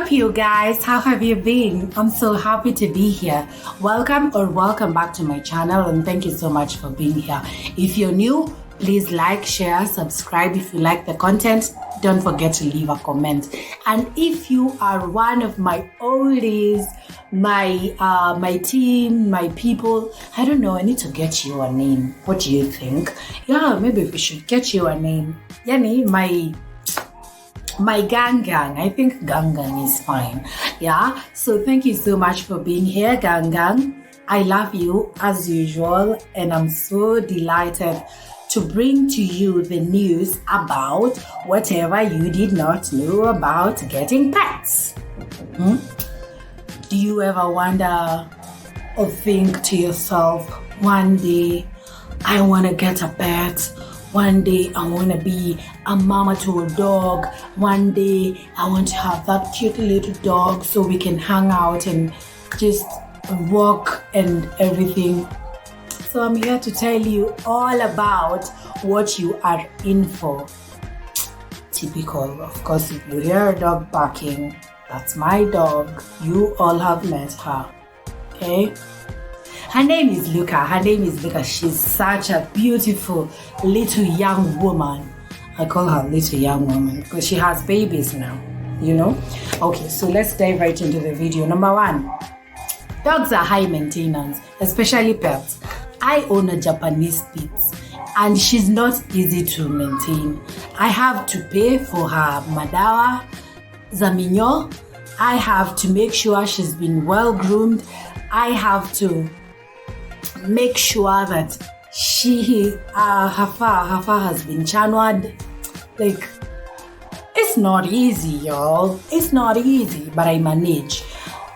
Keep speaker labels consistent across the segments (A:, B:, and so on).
A: up, you guys? How have you been? I'm so happy to be here. Welcome back to my channel, and thank you so much for being here. If you're new, please like, share, subscribe. If you like the content, don't forget to leave a comment. And if you are one of my oldies, my team, my people, I don't know, I need to get you a name. What do you think? Yeah, maybe we should get you a name. Yani, my gang. I think gang is fine. Yeah, so thank you so much for being here, gang. I love you as usual, and I'm so delighted to bring to you the news about whatever you did not know about getting pets. Do you ever wonder or think to yourself, one day I want to get a pet? One day I want to be a mama to a dog. One day I want to have that cute little dog so we can hang out and just walk and everything. So I'm here to tell you all about what you are in for. Typical, of course, if you hear a dog barking, that's my dog. You all have met her, okay? Her name is Luca. She's such a beautiful little young woman. I call her little young woman because she has babies now, you know? Okay, so let's dive right into the video. Number one, dogs are high maintenance, especially pets. I own a Japanese Spitz, and she's not easy to maintain. I have to pay for her madawa, zaminyo. I have to make sure she's been well groomed. I have to make sure that her fur has been channeled. Like, it's not easy, y'all. It's not easy, but I manage.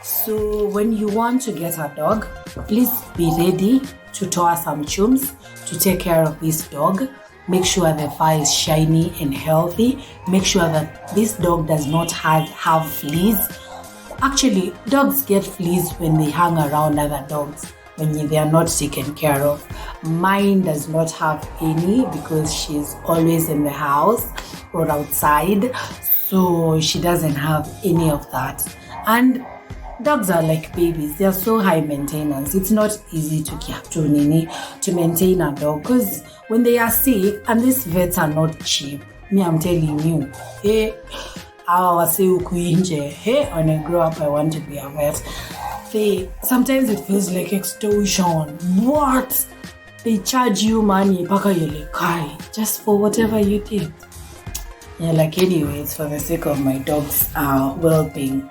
A: So when you want to get a dog, please be ready to tour some chums to take care of this dog. Make sure the fur is shiny and healthy. Make sure that this dog does not have fleas. Actually, dogs get fleas when they hang around other dogs, when they are not taken care of. Mine does not have any because she's always in the house or outside, so she doesn't have any of that. And dogs are like babies. They are so high maintenance. It's not easy to maintain a dog because when they are sick, and these vets are not cheap. Me, I'm telling you. Hey, when I grow up, I want to be a vet. Sometimes it feels like extortion. What? They charge you money, paka you're like, kai, just for whatever you did. Yeah, like anyways, for the sake of my dog's well-being.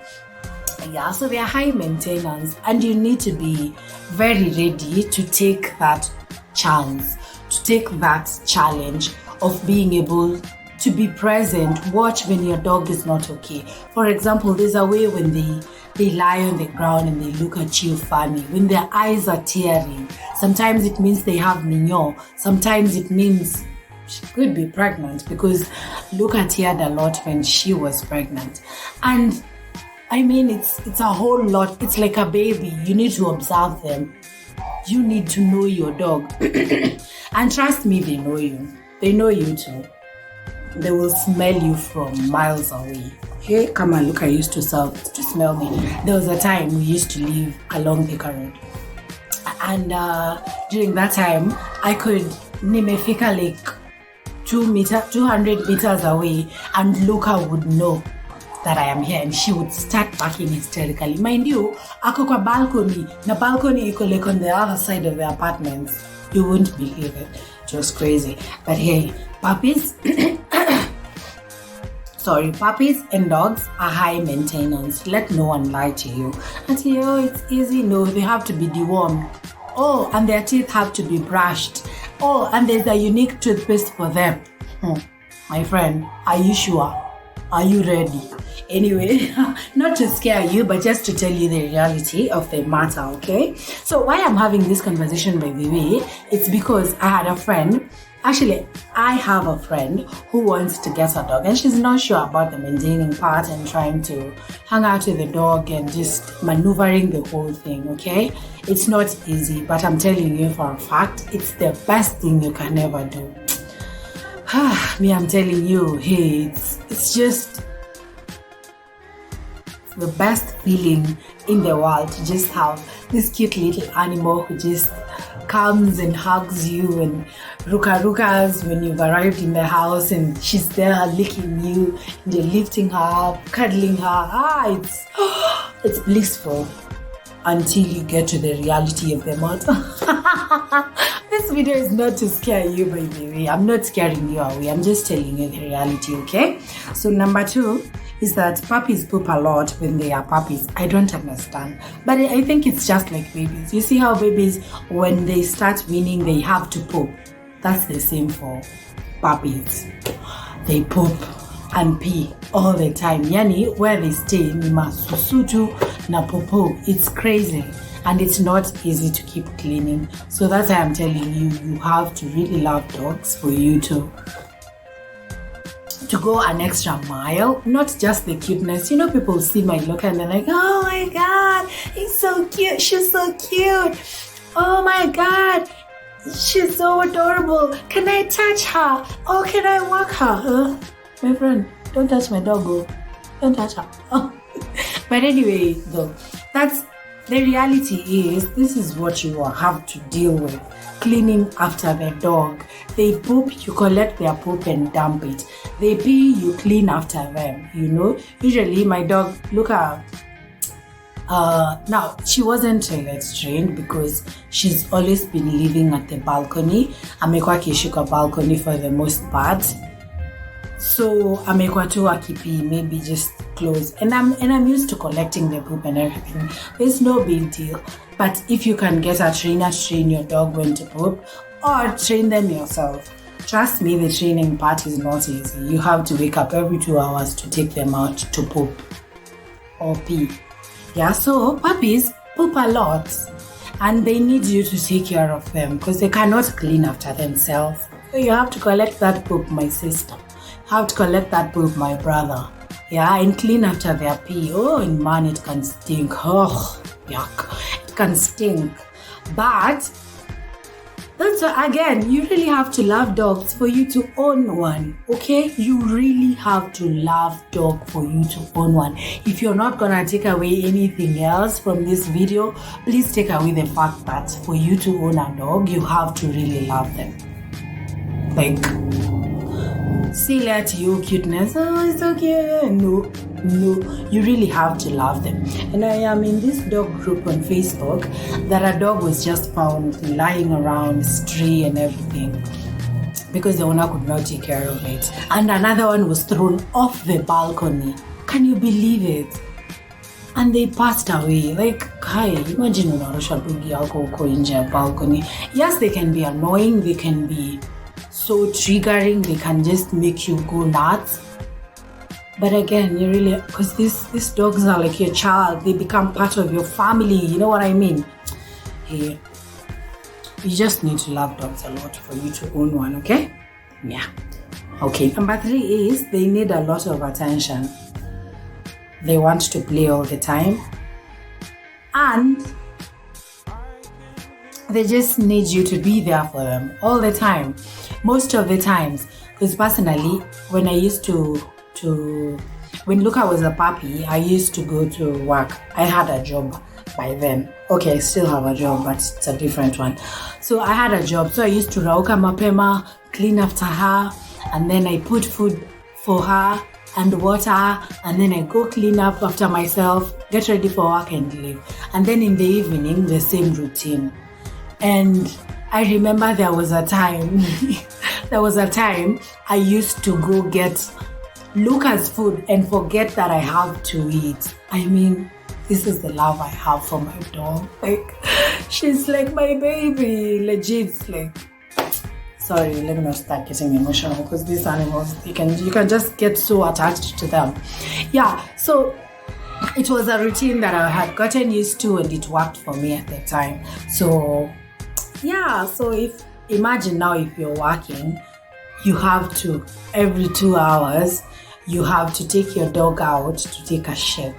A: Yeah, so they are high maintenance, and you need to be very ready to take that chance, to take that challenge of being able to be present. Watch when your dog is not okay. For example, there's a way when they lie on the ground and they look at you funny. When their eyes are tearing, sometimes it means they have mignon. Sometimes it means she could be pregnant, because Luca teared a lot when she was pregnant. And I mean, it's a whole lot. It's like a baby. You need to observe them. You need to know your dog. And trust me, they know you. They know you too. They will smell you from miles away. Hey, come on, look, I used to smell me. There was a time we used to live along Thika Road. And during that time, I could nimefika like 200 meters away, and Luca would know that I am here, and she would start barking hysterically. Mind you, ako kwa balcony. Na balcony iko like on the other side of the apartments. You won't believe it. It was crazy. But hey, puppies and dogs are high maintenance. Let no one lie to you. And say, oh, it's easy. No, they have to be dewormed. Oh, and their teeth have to be brushed. Oh, and there's a unique toothpaste for them. My friend, are you sure? Are you ready? Anyway, not to scare you, but just to tell you the reality of the matter, okay? So why I'm having this conversation, by the way, it's because I have a friend who wants to get a dog, and she's not sure about the maintaining part and trying to hang out with the dog and just maneuvering the whole thing, okay? It's not easy, but I'm telling you for a fact, it's the best thing you can ever do. Me, I'm telling you, hey, it's just the best feeling in the world to just have this cute little animal who just comes and hugs you and rukas when you've arrived in the house, and she's there licking you and you're lifting her up, cuddling her. It's blissful until you get to the reality of the matter. This video is not to scare you, by the way. I'm not scaring you away. I'm just telling you the reality, okay? So number 2 is that puppies poop a lot when they are puppies. I don't understand, but I think it's just like babies. You see how babies, when they start weaning, they have to poop. That's the same for puppies. They poop and pee all the time. Yani, where they stay, ni masusutu na popo. It's crazy, and it's not easy to keep cleaning. So that's why I'm telling you, you have to really love dogs for you to go an extra mile, not just the cuteness. You know, people see my look and they're like, oh my God, he's so cute, she's so cute. Oh my God, she's so adorable. Can I touch her? Oh, can I walk her? My friend, don't touch my dog, oh. Don't touch her. Oh. But anyway, though, that's the reality is, this is what you will have to deal with. Cleaning after the dog. They poop, you collect their poop and dump it. They pee, you clean after them, you know. Usually my dog, look at her. Now, she wasn't toilet trained because she's always been living at the balcony. Amekuwa akishuka balcony for the most part. So amekuwa tu akipi, maybe just close. And I'm used to collecting the poop and everything. There's no big deal. But if you can get a trainer to train your dog when to poop, or train them yourself, trust me, the training part is not easy. You have to wake up every 2 hours to take them out to poop or pee. Yeah, so puppies poop a lot, and they need you to take care of them because they cannot clean after themselves. So you have to collect that poop, my sister. You have to collect that poop, my brother. Yeah, and clean after their pee. Oh, and man, it can stink. Oh, yuck. It can stink. But that's again, you really have to love dogs for you to own one, okay? You really have to love dog for you to own one. If you're not gonna take away anything else from this video, please take away the fact that for you to own a dog, you have to really love them. Like, say that you cuteness, oh, it's okay. No, you really have to love them. And I am in this dog group on Facebook that a dog was just found lying around, stray and everything, because the owner could not take care of it. And another one was thrown off the balcony. Can you believe it? And they passed away. Like, hi, imagine unarusha dog yako uko nje ya balcony. Yes, they can be annoying, they can be so triggering, they can just make you go nuts. But again, you really, because these dogs are like your child, they become part of your family, you know what I mean? Hey, you just need to love dogs a lot for you to own one, okay? Yeah. Okay, number 3 is they need a lot of attention. They want to play all the time, and they just need you to be there for them all the time. Most of the times, because personally, when I used to when Luca was a puppy, I used to go to work. I had a job by then. Okay, I still have a job, but it's a different one. So I had a job. So I used to rauka mapema, clean after her, and then I put food for her and water, and then I go clean up after myself, get ready for work and leave. And then in the evening, the same routine. And I remember there was a time I used to go get Luca's food and forget that I have to eat. I mean, this is the love I have for my dog. Like, she's like my baby, legit. Like, sorry, let me not start getting emotional because these animals, you can just get so attached to them. Yeah, so it was a routine that I had gotten used to, and it worked for me at the time. So yeah, so imagine now if you're working, you have to, every 2 hours, you have to take your dog out to take a shit.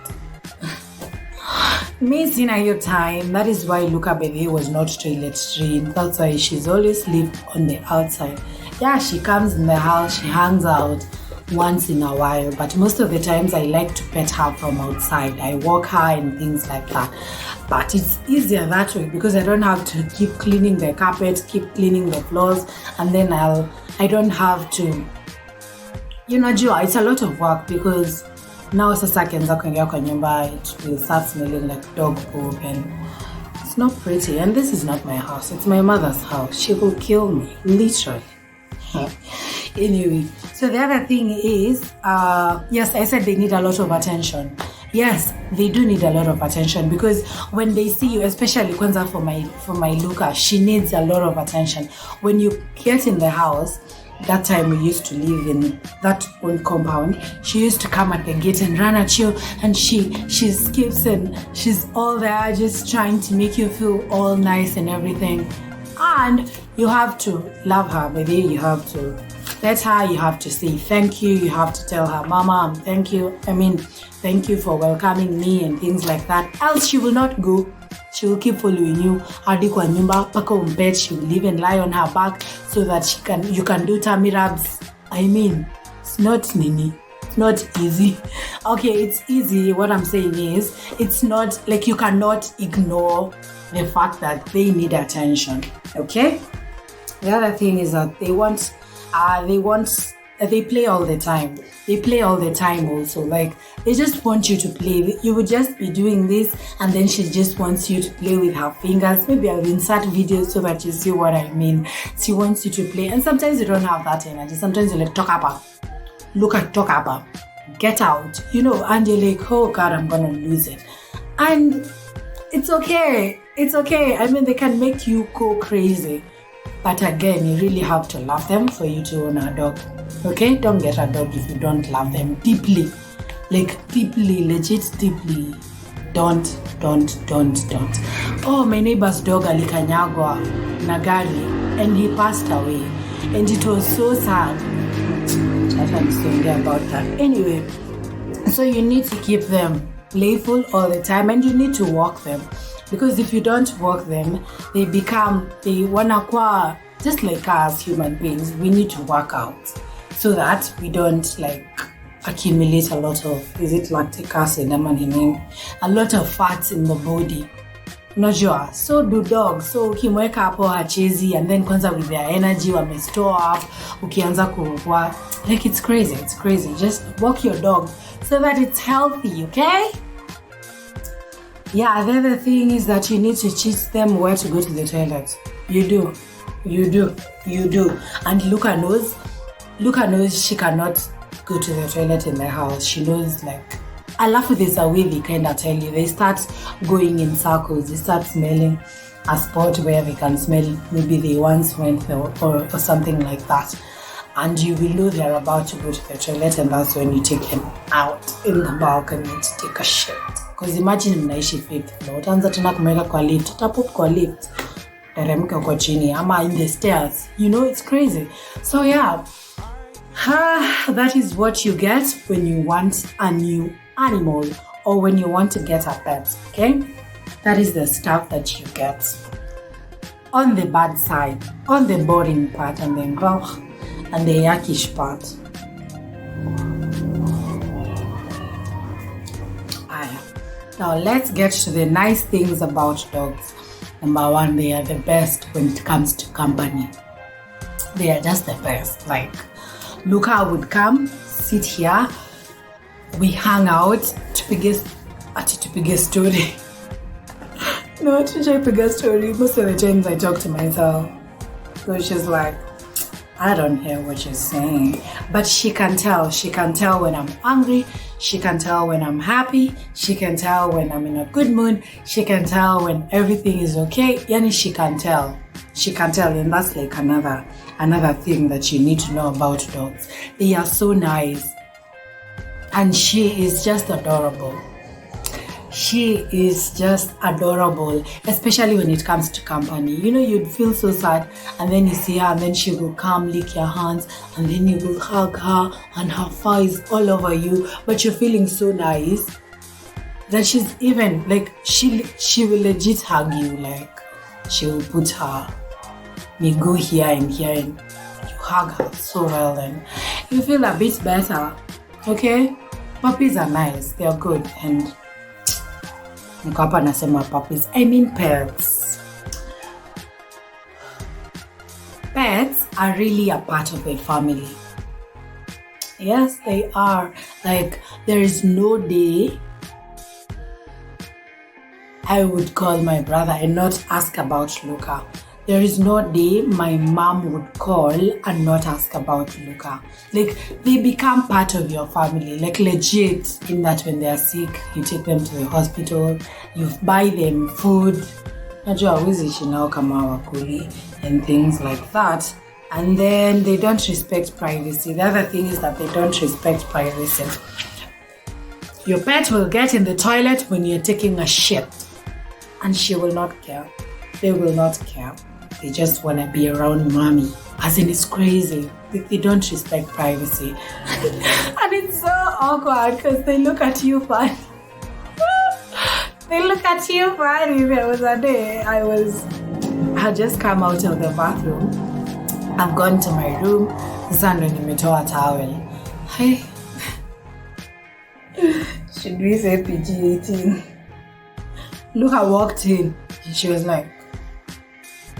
A: Amazing at your time. That is why Luca Baby was not toilet trained. That's why she's always lived on the outside. Yeah, she comes in the house, she hangs out, once in a while, but most of the times I like to pet her from outside. I walk her and things like that. But it's easier that way because I don't have to keep cleaning the carpet, keep cleaning the floors, and then I don't have to, it's a lot of work because now sasa akianza kuingia kwa nyumba, it will start smelling like dog poop and it's not pretty. And this is not my house, it's my mother's house. She will kill me, literally. Anyway, so the other thing is, yes, I said they need a lot of attention. Yes, they do need a lot of attention because when they see you, especially Kwanzaa for my Luca, she needs a lot of attention. When you get in the house, that time we used to live in that own compound, she used to come at the gate and run at you, and she skips and she's all there just trying to make you feel all nice and everything. And you have to love her, baby. You have to pet her, you have to say thank you, you have to tell her, Mama, thank you for welcoming me and things like that. Else she will not go. She will keep following you. Hadi kwa nyumba, paka umbet, she will even lie on her back so that you can do tummy rubs. It's not nini. It's not easy. Okay, it's easy. What I'm saying is, it's not like you cannot ignore the fact that they need attention. Okay? The other thing is that they play all the time. They play all the time also. Like, they just want you to play. You would just be doing this and then she just wants you to play with her fingers. Maybe I'll insert videos so that you see what I mean. She wants you to play. And sometimes you don't have that energy. Sometimes you're like, talk about, get out, and you're like, oh God, I'm going to lose it. And it's okay. It's okay. They can make you go crazy. But again, you really have to love them for you to own a dog. Okay? Don't get a dog if you don't love them deeply. Like, deeply, legit deeply. Don't. Oh, my neighbor's dog alikanyagwa na gari and he passed away. And it was so sad. I'm sorry about that. Anyway, so you need to keep them playful all the time and you need to walk them. Because if you don't walk them, they wanna qua, just like us human beings, we need to work out so that we don't accumulate a lot of, is it lactic acid, a lot of fats in the body. Not sure. So do dogs. So ukimweka hapo hachezi and then kwanza with their energy wame store up, ukianza kuwa, it's crazy. Just walk your dog so that it's healthy, okay? Yeah, the other thing is that you need to teach them where to go to the toilet. You do. And Luca knows she cannot go to the toilet in the house. She knows, I laugh with this away, they kind of tell you. They start going in circles. They start smelling a spot where they can smell. Maybe they once went there or something like that. And you will know they're about to go to the toilet, and that's when you take them out in the balcony to take a shit. Because imagine mnaishi 5th floor, utaanza tena kumweka kwa lift, utapop kwa lift, teremke uko chini, ama in the stairs. It's crazy. So yeah, that is what you get when you want a new animal or when you want to get a pet, okay? That is the stuff that you get. On the bad side, on the boring part, and the yuckish part. Now let's get to the nice things about dogs. Number one, they are the best when it comes to company. They are just the best. Luca would come, sit here, we hang out, tupige story. No, tupige story. Most of the times I talk to myself. So she's like, I don't hear what you're saying. But she can tell. She can tell when I'm angry. She can tell when I'm happy. She can tell when I'm in a good mood. She can tell when everything is okay. Yani, she can tell. She can tell. And that's another thing that you need to know about dogs. They are so nice. And she is just adorable. She is just adorable, especially when it comes to company. You'd feel so sad, and then you see her, and then she will come lick your hands, and then you will hug her, and her fur is all over you, but you're feeling so nice that she's even, she will legit hug you, she will put her miguu here and here, and you hug her so well, then you feel a bit better. Okay? Puppies are nice. They are good. And Nkapa nasema puppies. I mean pets. Pets are really a part of a family. Yes, they are. Like, there is no day I would call my brother and not ask about Luca. There is no day my mom would call and not ask about Luca. Like, they become part of your family, like legit, in that when they are sick, you take them to the hospital, you buy them food, najua hawezi ishi nao kama wakuli, and things like that. And then they don't respect privacy. The other thing is that they don't respect privacy. Your pet will get in the toilet when you're taking a shit, and she will not care. They will not care. They just want to be around mommy. As in, it's crazy. They don't respect privacy. And it's so awkward because they look at you funny. They look at you funny. There was a day I had just come out of the bathroom. I've gone to my room. Sandra nimetoa towel. Hey. Should we say PG-18? Luca walked in and she was like,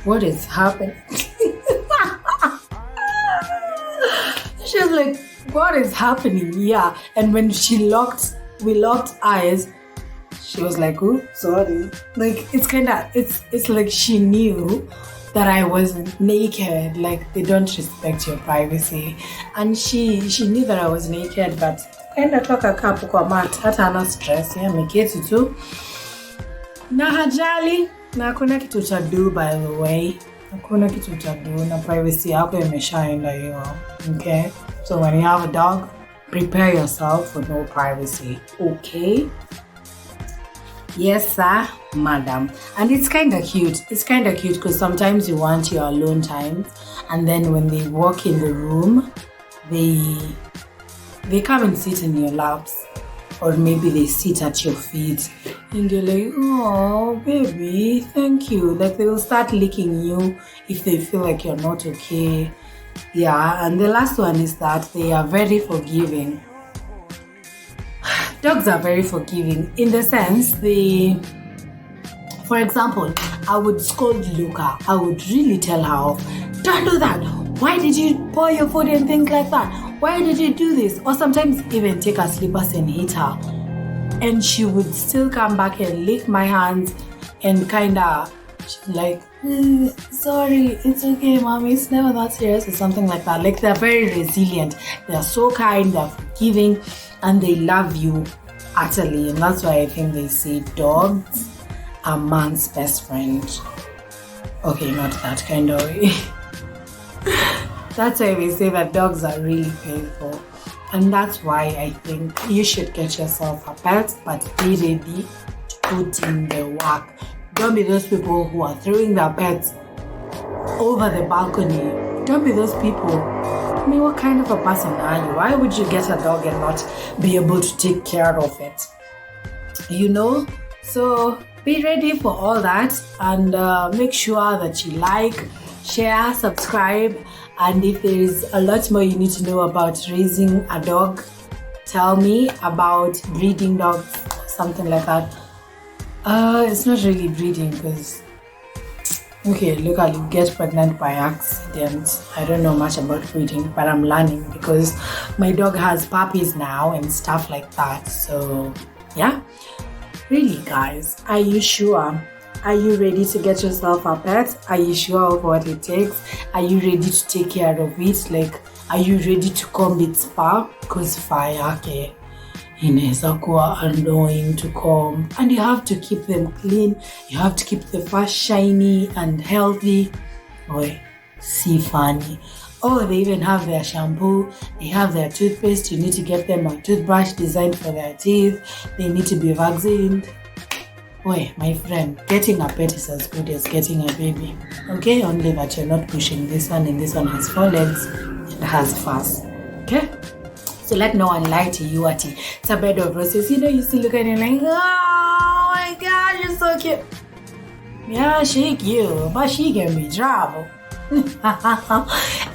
A: what is happening? She was like, what is happening? Yeah. And when we locked eyes, she was like, oh, sorry. Like, it's like she knew that I wasn't naked. Like, they don't respect your privacy. And she knew that I was naked, but kind of took a cup of mat, hata ana stress, yeah, meketi tu. Na hajali, na hakuna kitu cha do, by the way. Hakuna kitu cha do, na privacy yako imeshaenda hiyo. Okay? So when you have a dog, prepare yourself for no privacy. Okay? Yes, sir, madam. And it's kind of cute. It's kind of cute because sometimes you want your alone time, and then when they walk in the room, they come and sit in your laps, or maybe they sit at your feet, and you're like, oh, baby, thank you. Like, they will start licking you if they feel like you're not okay. Yeah, and the last one is that they are very forgiving. Dogs are very forgiving in the sense for example, I would scold Luca. I would really tell her off. Don't do that. Why did you pour your food and things like that? Why did you do this? Or sometimes even take her slippers and hit her. And she would still come back and lick my hands and kind of like, sorry, it's okay, mommy, it's never that serious, or something like that. Like, they're very resilient. They're so kind, they're forgiving, and they love you utterly. And that's why I think they say dogs are man's best friend. Okay, not that kind of way. That's why they say that dogs are really faithful. And that's why I think you should get yourself a pet, but be ready to put in the work. Don't be those people who are throwing their pets over the balcony. Don't be those people. I mean, what kind of a person are you? Why would you get a dog and not be able to take care of it? You know? So be ready for all that, and make sure that you like, share, subscribe. And if there is a lot more you need to know about raising a dog, tell me about breeding dogs, something like that. It's not really breeding because, okay, look, I'll get pregnant by accident. I don't know much about breeding, but I'm learning because my dog has puppies now and stuff like that. So, yeah. Really, guys, are you sure? Are you ready to get yourself a pet? Are you sure of what it takes? Are you ready to take care of it? Like, are you ready to comb its fur? Because fur yake inaweza kuwa annoying to comb. And you have to keep them clean. You have to keep the fur shiny and healthy. Boy, see funny. Oh, they even have their shampoo. They have their toothpaste. You need to get them a toothbrush designed for their teeth. They need to be vaccinated. Boy, my friend, getting a pet is as good as getting a baby. Okay? Only that you're not pushing this one, and this one has 4 legs and has furs. Okay? So let no one lie to you, Ati. It's a bed of roses. You know, you still look at it like, oh my gosh, you're so cute. Yeah, she cute, but she can be trouble.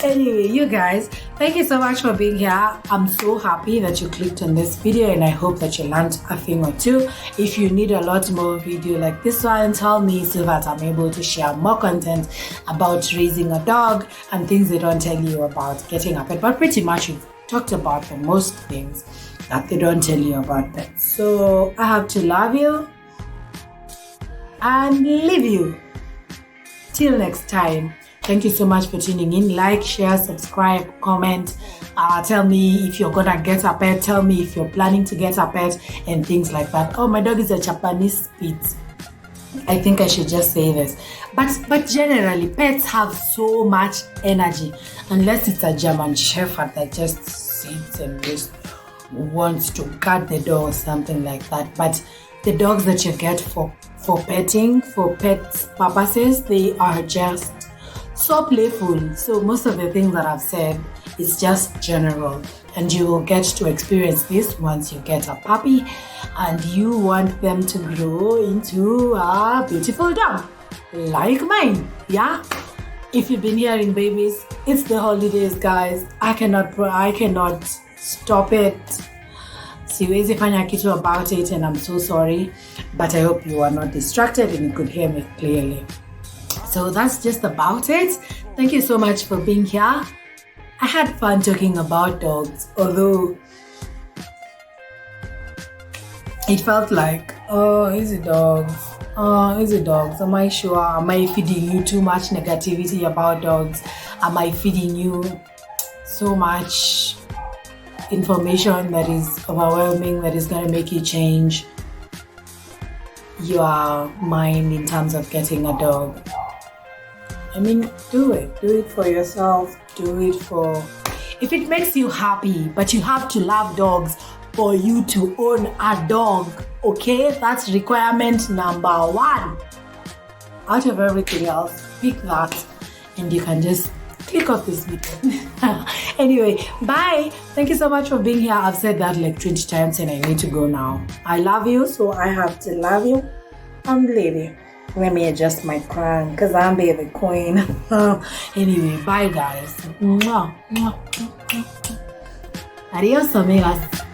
A: Anyway, you guys, thank you so much for being here. I'm so happy that you clicked on this video, and I hope that you learned a thing or two. If you need a lot more video like this one, tell me so that I'm able to share more content about raising a dog and things they don't tell you about getting a pet. But pretty much you've talked about the most things that they don't tell you about pets. So I have to love you and leave you. Till next time. Thank you so much for tuning in. Like, share, subscribe, comment. Tell me if you're gonna get a pet. Tell me if you're planning to get a pet and things like that. Oh, my dog is a Japanese Spitz. I think I should just say this. But generally, pets have so much energy. Unless it's a German Shepherd that just sits and just wants to guard the door or something like that. But the dogs that you get for petting, for pet purposes, they are just so playful. So most of the things that I've said is just general, and you will get to experience this once you get a puppy and you want them to grow into a beautiful dog like mine. Yeah, if you've been hearing babies, it's the holidays, guys. I cannot stop it. Siwezi fanya kitu about it, and I'm so sorry, but I hope you are not distracted and you could hear me clearly. So that's just about it. Thank you so much for being here. I had fun talking about dogs, although it felt like, oh, easy dogs. Oh, easy dogs. Am I sure? Am I feeding you too much negativity about dogs? Am I feeding you so much information that is overwhelming, that is going to make you change your mind in terms of getting a dog? I mean, do it for yourself. Do it for, if it makes you happy. But you have to love dogs for you to own a dog. Okay, that's requirement number 1. Out of everything else, pick that, and you can just click off this video. Anyway, bye. Thank you so much for being here. I've said that like 20 times and I need to go now. I love you, so I have to love you and leave you. Let me adjust my crown because I'm baby queen. Anyway, bye guys. Adios, amigas.